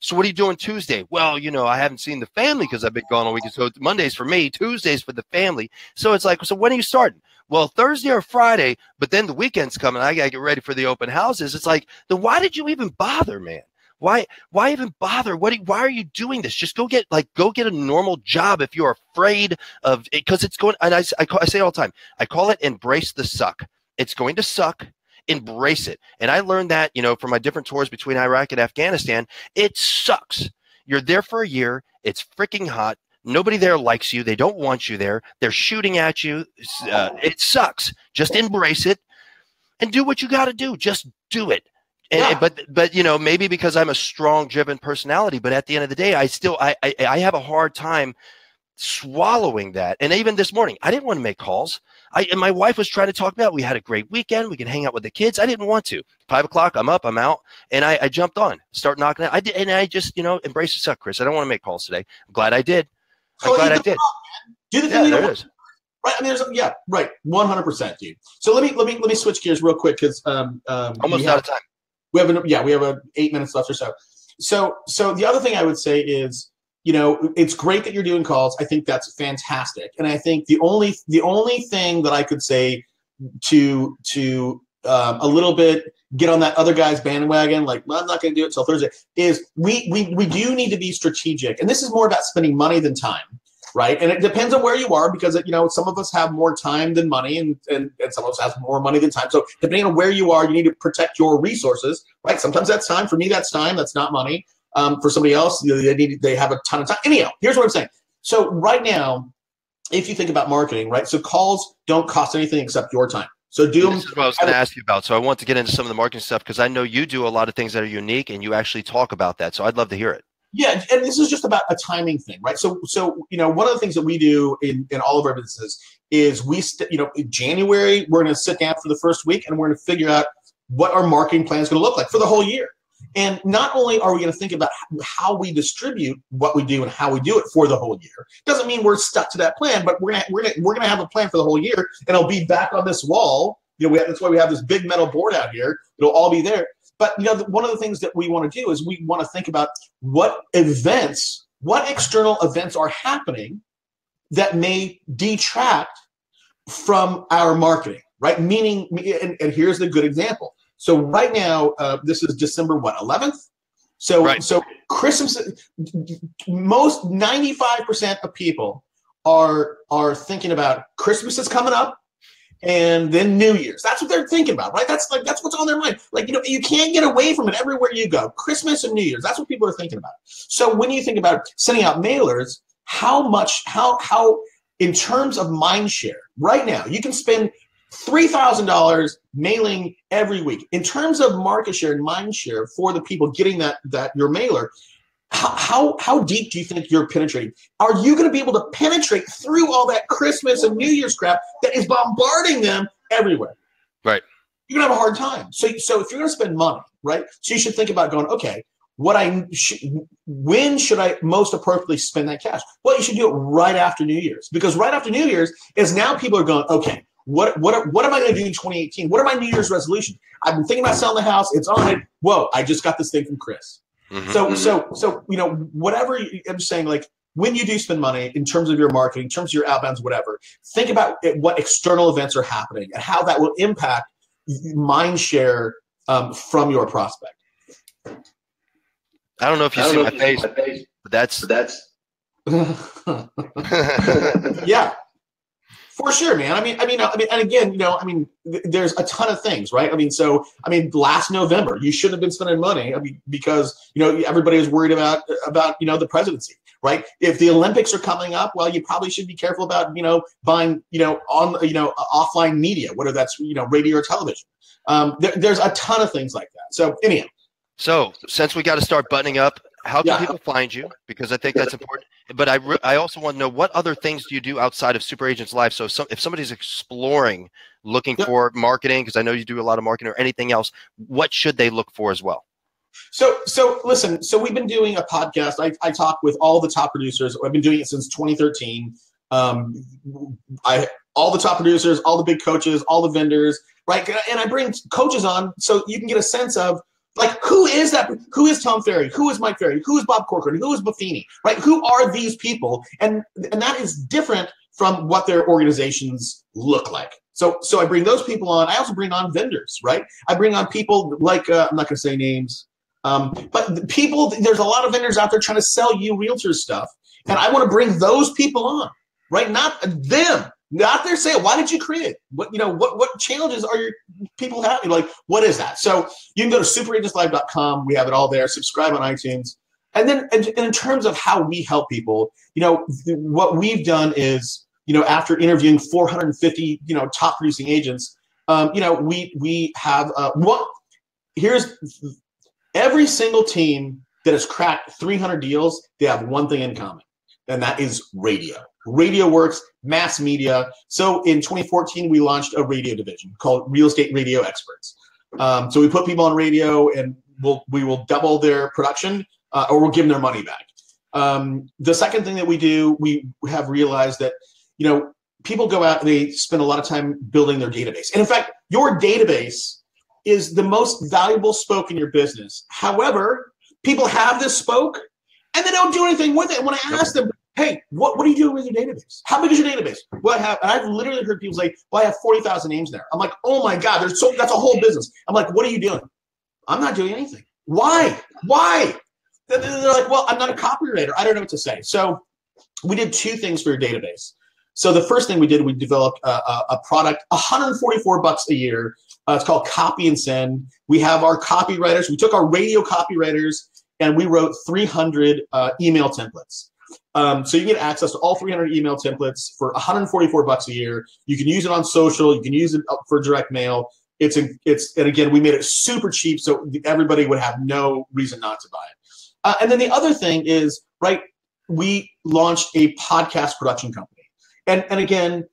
So what are you doing Tuesday? Well, I haven't seen the family because I've been gone all weekend. So Monday's for me, Tuesday's for the family. So it's like, so when are you starting? Well, Thursday or Friday, but then the weekend's coming. I got to get ready for the open houses. It's like, then why did you even bother, man? Why even bother? Why are you doing this? Just go get a normal job if you're afraid of it, because it's going. And I say it all the time. I call it embrace the suck. It's going to suck. Embrace it. And I learned that, from my different tours between Iraq and Afghanistan. It sucks. You're there for a year. It's freaking hot. Nobody there likes you. They don't want you there. They're shooting at you. It sucks. Just embrace it and do what you got to do. Just do it. And, but maybe because I'm a strong, driven personality, but at the end of the day, I have a hard time swallowing that. And even this morning, I didn't want to make calls. And my wife was trying to talk about, we had a great weekend. We can hang out with the kids. I didn't want to. 5 o'clock, I'm up, I'm out. And I jumped on, start knocking out. I just, embrace the suck, Chris. I don't want to make calls today. I'm glad I did. I'm glad I did. Do the thing. There it is. Right. I mean, right. 100%, dude. So let me switch gears real quick because almost out of time. We have 8 minutes left or so. So the other thing I would say is, it's great that you're doing calls. I think that's fantastic. And I think the only thing that I could say to a little bit get on that other guy's bandwagon, like, well, I'm not going to do it till Thursday, is we do need to be strategic. And this is more about spending money than time, right? And it depends on where you are, because some of us have more time than money, and some of us have more money than time. So depending on where you are, you need to protect your resources, right? Sometimes that's time. For me, that's time. That's not money. For somebody else, they have a ton of time. Anyhow, here's what I'm saying. So right now, if you think about marketing, right? So calls don't cost anything except your time. So do them. This is what I was going to ask you about. So I want to get into some of the marketing stuff because I know you do a lot of things that are unique, and you actually talk about that. So I'd love to hear it. Yeah, and this is just about a timing thing, right? So one of the things that we do in all of our businesses is in January, we're going to sit down for the first week, and we're going to figure out what our marketing plan is going to look like for the whole year. And not only are we going to think about how we distribute what we do and how we do it for the whole year, doesn't mean we're stuck to that plan, but we're gonna have a plan for the whole year, and it'll be back on this wall. That's why we have this big metal board out here. It'll all be there. But one of the things that we want to do is we want to think about what external events are happening that may detract from our marketing, right? Meaning, and here's the good example. So right now, this is December 11th. So Christmas, most 95% of people are thinking about Christmas is coming up and then New Year's. That's what they're thinking about, right? That's what's on their mind. Like, you can't get away from it everywhere you go. Christmas and New Year's, that's what people are thinking about. So when you think about sending out mailers, how in terms of mind share, right now, you can spend $3,000 mailing every week. In terms of market share and mind share for the people getting that your mailer, how deep do you think you're penetrating? Are you going to be able to penetrate through all that Christmas and New Year's crap that is bombarding them everywhere? Right. You're going to have a hard time. So if you're going to spend money, right? So you should think about going, okay, when should I most appropriately spend that cash? Well, you should do it right after New Year's, because right after New Year's is now people are going, okay, what am I going to do in 2018? What are my New Year's resolutions? I've been thinking about selling the house. It's on it. Whoa, I just got this thing from Chris. Mm-hmm. So whatever I'm saying, like, when you do spend money in terms of your marketing, in terms of your outbounds, whatever, think about what external events are happening and how that will impact mind share from your prospect. I don't know if you see my face, but that's yeah. For sure, man. I mean, and again, there's a ton of things, right? Last November, you shouldn't have been spending money. Because everybody was worried about the presidency, right? If the Olympics are coming up, well, you probably should be careful about buying offline media, whether that's radio or television. There's a ton of things like that. So anyhow. So since we got to start buttoning up, how can people find you? Because I think that's important. But I also want to know, what other things do you do outside of Super Agents Live? So if somebody's exploring, looking for marketing, because I know you do a lot of marketing, or anything else, what should they look for as well? So listen, we've been doing a podcast. I talk with all the top producers. I've been doing it since 2013. All the top producers, all the big coaches, all the vendors, right? And I bring coaches on so you can get a sense of, like, who is that? Who is Tom Ferry? Who is Mike Ferry? Who is Bob Corcoran? Who is Buffini? Right? Who are these people? And that is different from what their organizations look like. So I bring those people on. I also bring on vendors, right? I bring on people like I'm not going to say names, but people. There's a lot of vendors out there trying to sell you realtors stuff, and I want to bring those people on, right? Not them. Not their sale. Why did you create? What challenges are your people having? Like, what is that? So you can go to superagentslive.com. We have it all there. Subscribe on iTunes. And then in terms of how we help people, what we've done is, after interviewing 450, top producing agents, we have here's every single team that has cracked 300 deals. They have one thing in common, and that is radio. Radio works, mass media. So in 2014, we launched a radio division called Real Estate Radio Experts. So we put people on radio, and we will double their production, or we'll give them their money back. The second thing that we do, we have realized that, people go out and they spend a lot of time building their database. And in fact, your database is the most valuable spoke in your business. However, people have this spoke and they don't do anything with it. And when I ask them, hey, what are you doing with your database? How big is your database? Well, I've literally heard people say, well, I have 40,000 names there. I'm like, oh my God, that's a whole business. I'm like, what are you doing? I'm not doing anything. Why? They're like, well, I'm not a copywriter. I don't know what to say. So we did two things for your database. So the first thing we did, we developed a product, $144 a year. It's called Copy and Send. We have our copywriters. We took our radio copywriters and we wrote 300 email templates. So you get access to all 300 email templates for $144 a year. You can use it on social. You can use it for direct mail. And again, we made it super cheap so everybody would have no reason not to buy it. And then the other thing is, right, we launched a podcast production company. And again,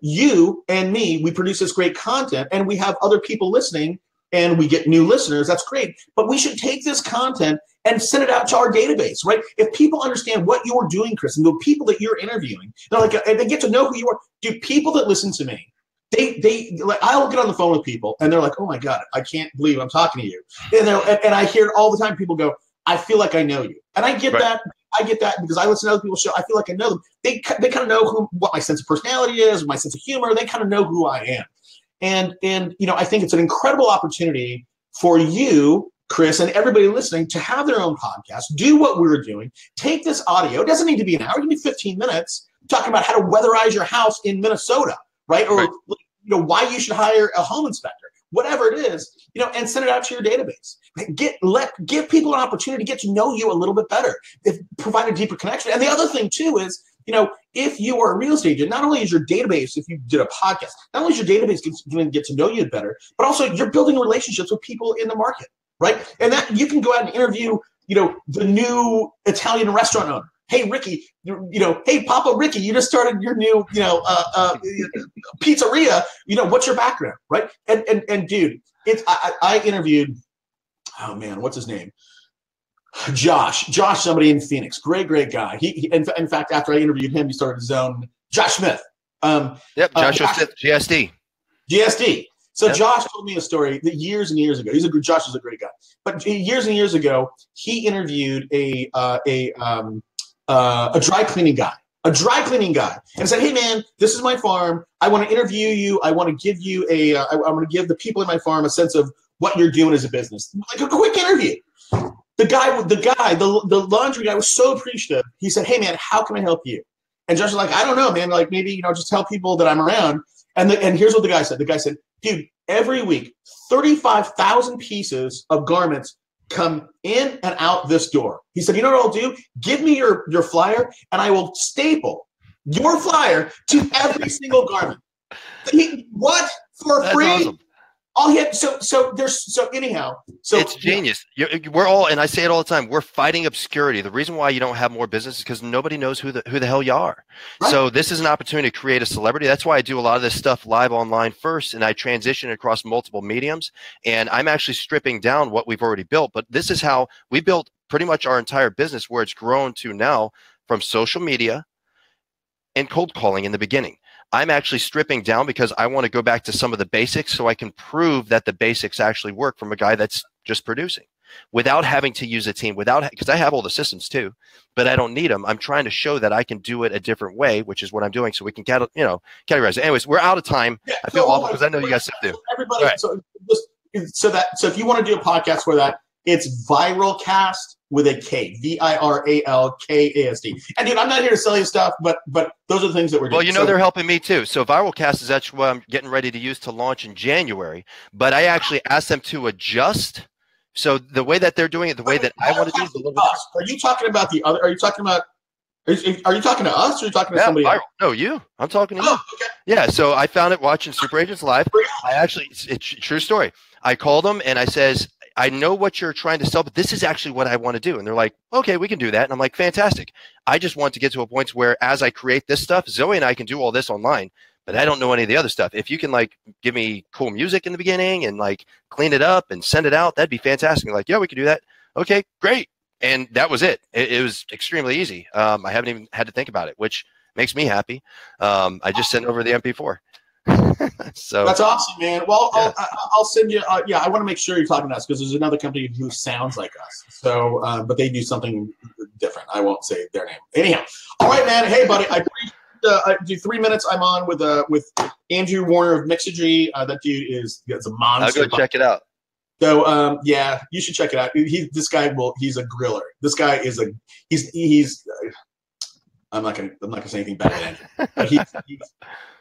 you and me, we produce this great content and we have other people listening and we get new listeners. That's great. But we should take this content and send it out to our database, right? If people understand what you're doing, Chris, and the people that you're interviewing, they're like, they get to know who you are. Dude, people that listen to me, I'll get on the phone with people and they're like, oh my God, I can't believe I'm talking to you. And I hear all the time people go, I feel like I know you. And I get that. I get that because I listen to other people's show. I feel like I know them. They kind of know what my sense of personality is, my sense of humor. They kind of know who I am. And I think it's an incredible opportunity for you, Chris, and everybody listening to have their own podcast, do what we're doing, take this audio. It doesn't need to be an hour. It can be 15 minutes. talking about how to weatherize your house in Minnesota, right? Or why you should hire a home inspector, whatever it is, and send it out to your database. Give people an opportunity to get to know you a little bit better. Provide a deeper connection. And the other thing too is, if you are a real estate agent, not only is your database, if you did a podcast, not only is your database going to get to know you better, but also you're building relationships with people in the market, right? And that you can go out and interview, the new Italian restaurant owner. Hey, Ricky, hey, Papa Ricky, you just started your new, pizzeria. What's your background, right? And dude, I interviewed, oh man, what's his name? Josh, somebody in Phoenix, great guy. He in fact, after I interviewed him, he started his own. Josh Smith. Joshua Smith, GSD. So yep. Josh told me a story that years and years ago. Josh is a great guy, but years and years ago, he interviewed a dry cleaning guy. And said, hey man, this is my farm. I want to interview you. I want to give you I want to give the people in my farm a sense of what you're doing as a business. Like a quick interview. The laundry guy was so appreciative. He said, hey man, how can I help you? And Josh was like, I don't know, man. Like maybe, just tell people that I'm around. And here's what the guy said. The guy said, dude, every week, 35,000 pieces of garments come in and out this door. He said, you know what I'll do? Give me your flyer and I will staple your flyer to every single garment. What? For free? That's awesome. All he had, so anyhow. So it's genius. We're all, and I say it all the time, we're fighting obscurity. The reason why you don't have more business is because nobody knows who the hell you are. Right. So this is an opportunity to create a celebrity. That's why I do a lot of this stuff live online first, and I transition across multiple mediums. And I'm actually stripping down what we've already built. But this is how we built pretty much our entire business, where it's grown to now from social media and cold calling in the beginning. I'm actually stripping down because I want to go back to some of the basics so I can prove that the basics actually work from a guy that's just producing without having to use a team, because I have all the systems too, but I don't need them. I'm trying to show that I can do it a different way, which is what I'm doing, so we can categorize it. Anyways, we're out of time. Yeah, I feel awful because I know you guys do. Everybody, right. So if you want to do a podcast for that, it's Viralcast with a K, VIRALKASD. And dude, I'm not here to sell you stuff, but those are the things that we're doing. Well, they're helping me too. So Viralcast is actually what I'm getting ready to use to launch in January. But I actually asked them to adjust. So the way that they're doing it, the way that I want to do it is a little bit. Are you talking about the other? Are you talking about? Are you talking to us or are you talking to somebody else? No, you. I'm talking to you. Okay. Yeah. So I found it watching Super Agents Live. It's true story. I called them and I says, I know what you're trying to sell, but this is actually what I want to do. And they're like, okay, we can do that. And I'm like, fantastic. I just want to get to a point where as I create this stuff, Zoe and I can do all this online, but I don't know any of the other stuff. If you can give me cool music in the beginning and clean it up and send it out, that'd be fantastic. And yeah, we can do that. Okay, great. And that was it. It was extremely easy. I haven't even had to think about it, which makes me happy. I just sent over the MP4. So that's awesome, man. Well, yeah. I'll send you. I want to make sure you're talking to us because there's another company who sounds like us. So, but they do something different. I won't say their name. Anyhow, all right, man. Hey, buddy. I do 3 minutes. I'm on with Andrew Warner of Mixergy. That dude is a monster. I'll go check it out. So, you should check it out. He's a griller. This guy is he's. I'm not gonna say anything bad at him. But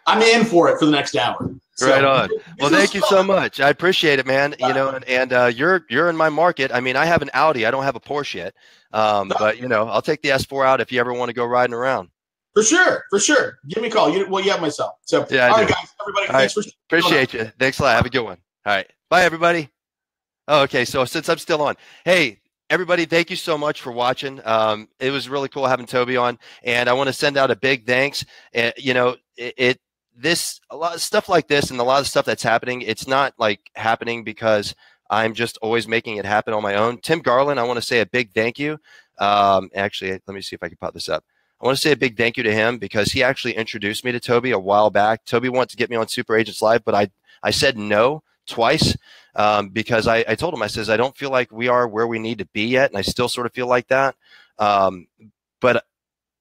I'm in for it for the next hour. So, right on. Well, thank you so much. I appreciate it, man. And you're in my market. I mean, I have an Audi. I don't have a Porsche yet. But I'll take the S4 out if you ever want to go riding around. For sure. Give me a call. You have my cell. So, yeah, all right, guys, everybody. Thanks for appreciate you. Thanks a lot. Have a good one. All right. Bye, everybody. Oh, okay. So since I'm still on, hey, everybody, thank you so much for watching. It was really cool having Toby on, and I want to send out a big thanks. A lot of stuff like this and a lot of stuff that's happening, it's not happening because I'm just always making it happen on my own. Tim Garland, I want to say a big thank you. Actually, let me see if I can pop this up. I want to say a big thank you to him because he actually introduced me to Toby a while back. Toby wanted to get me on Super Agents Live, but I said no twice because I told him, I says, I don't feel like we are where we need to be yet, and I still sort of feel like that. But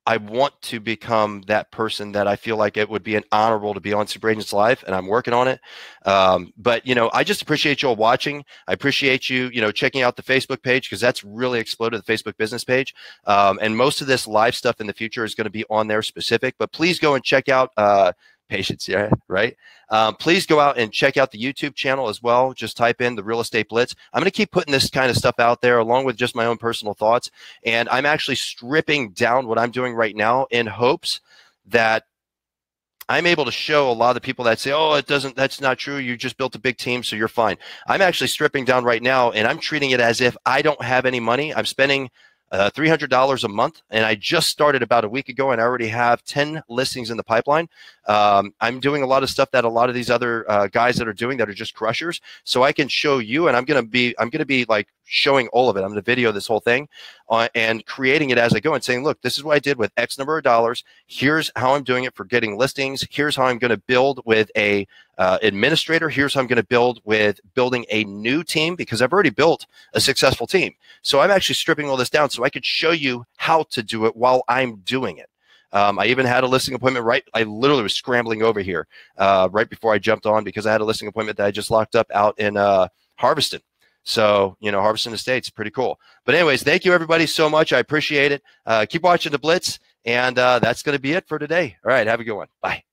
I want to become that person that I feel like it would be an honorable to be on Super Agents Live, and I'm working on it. But, you know, I just appreciate you all watching. I appreciate you, you know, checking out the Facebook page, because that's really exploded, the Facebook business page. And most of this live stuff in the future is going to be on there specific, but please go and check out patience, yeah, right? Please go out and check out the YouTube channel as well. Just type in the Real Estate Blitz. I'm going to keep putting this kind of stuff out there along with just my own personal thoughts. And I'm actually stripping down what I'm doing right now in hopes that I'm able to show a lot of the people that say, oh, that's not true. You just built a big team, so you're fine. I'm actually stripping down right now, and I'm treating it as if I don't have any money. I'm spending $300 a month, and I just started about a week ago, and I already have 10 listings in the pipeline. I'm doing a lot of stuff that a lot of these other guys that are doing that are just crushers, so I can show you, and I'm gonna be like showing all of it. I'm gonna video this whole thing and creating it as I go and saying, look, this is what I did with X number of dollars. Here's how I'm doing it for getting listings. Here's how I'm gonna build with a administrator. Here's how I'm gonna build with building a new team, because I've already built a successful team. So I'm actually stripping all this down so I could show you how to do it while I'm doing it. I even had a listing appointment, right? I literally was scrambling over here right before I jumped on, because I had a listing appointment that I just locked up out in Harveston. So, you know, Harveston Estates, pretty cool. But anyways, thank you everybody so much. I appreciate it. Keep watching the Blitz, and that's going to be it for today. All right, have a good one. Bye.